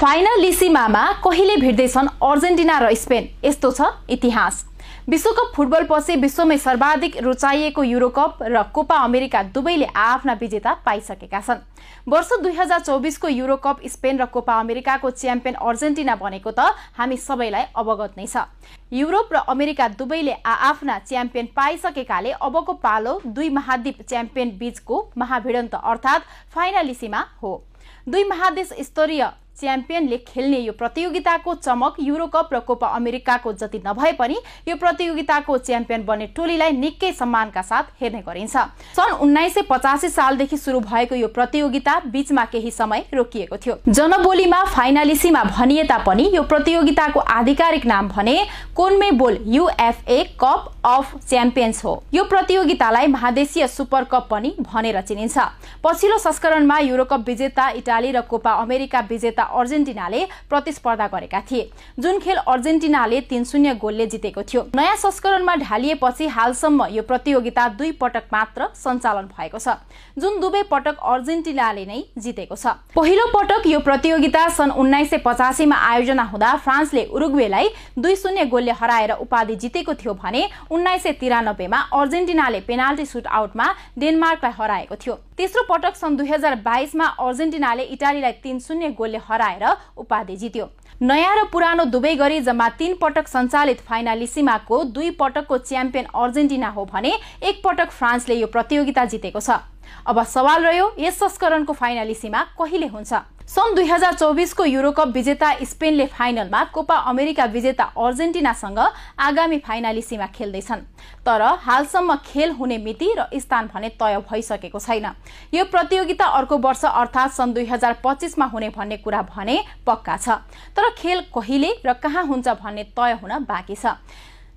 फाइनलिसिमामा कहिले भिड्दैछन् अर्जेन्टिना र स्पेन? यस्तो छ इतिहास। विश्वकप फुटबलपछि विश्वमै सर्वाधिक रुचाइएको युरोकप र कोपा अमेरिका दुवैले आफ्ना विजेता पाइसकेका छन्। वर्ष 2024 को युरोकप स्पेन र कोपा अमेरिकाको च्याम्पियन अर्जेन्टिना बनेको त हामी सबैलाई अवगत नै छ। युरोप र अमेरिका दुवैले आफ्ना च्याम्पियन पाइसकेकाले अबको पालो दुई महाद्वीप च्याम्पियन बीचको महाभिडन्त अर्थात् फाइनलिसिमा हो। दुई महादेश स्तरीय च्याम्पियनले खेल्ने यो प्रतियोगिताको चमक युरोकप र कोपा अमेरिकाको जति नभए पनि यो प्रतियोगिताको च्याम्पियन बन्ने टोलीलाई निकै सम्मानका साथ हेर्ने गरिन्छ। सन् 1985 सालदेखि सुरु भएको यो प्रतियोगिता बीचमा केही समय रोकिएको थियो। जनबोलीमा फाइनलिसिमा भनिए तापनि यो प्रतियोगिताको आधिकारिक नाम भने कोन्मेबोल युएफए कप अफ च्याम्पियन्स हो। यो प्रतियोगितालाई महादेशीय सुपर कप पनि भनेर चिनिन्छ। पछिल्लो संस्करणमा युरोकप विजेता इटाली र कोपा अमेरिका विजेता अर्जेन्टिनाले प्रतिस्पर्धा गरेका थिए, जुन खेल अर्जेन्टिनाले 3-0 गोलले जितेको थियो। नयाँ संस्करणमा ढालिएपछि हालसम्म यो प्रतियोगिता 2 पटक मात्र सञ्चालन भएको छ, जुन दुवै पटक अर्जेन्टिनाले नै जितेको छ। पहिलो पटक यो प्रतियोगिता सन् 1985 मा आयोजना हुँदा फ्रान्सले उरुग्वेलाई 2-0 गोलले हराएर उपाधि जितेको थियो भने 1993 मा अर्जेन्टिनाले पेनाल्टी सुटआउटमा डेनमार्कलाई हराएको थियो। तेस्रो पटक सन् 2022 मा अर्जेन्टिनाले इटालीलाई 3-0 गोलले हराएर उपाधि जित्यो। नयाँ र पुरानो दुवै गरी जम्मा 3 पटक सञ्चालित फाइनलिसिमाको 2 पटकको च्याम्पियन अर्जेन्टिना हो भने 1 पटक फ्रान्सले यो प्रतियोगिता जितेको छ। अब सवाल रह्यो, यस संस्करणको फाइनलिसिमा कहिले हुन्छ? सन् 2024 को युरोकप विजेता स्पेनले फाइनलमा कोपा अमेरिका विजेता अर्जेन्टिनासँग आगामी फाइनलिसिमा खेल्दैछन्, तर हालसम्म खेल हुने मिति र स्थान भने तय भइसकेको छैन। यो प्रतियोगिता अर्को वर्ष अर्थात् सन् 2025 मा हुने भन्ने कुरा भने पक्का छ, तर खेल कहिले र कहाँ हुन्छ भन्ने तय हुन बाँकी छ।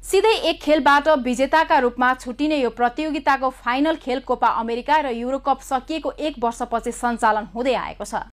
सिधै एक खेलबाट विजेताका रूपमा छुटिने यो प्रतियोगिताको फाइनल खेल कोपा अमेरिका र युरोकप सकिएको 1 वर्षपछि सञ्चालन हुँदै आएको छ।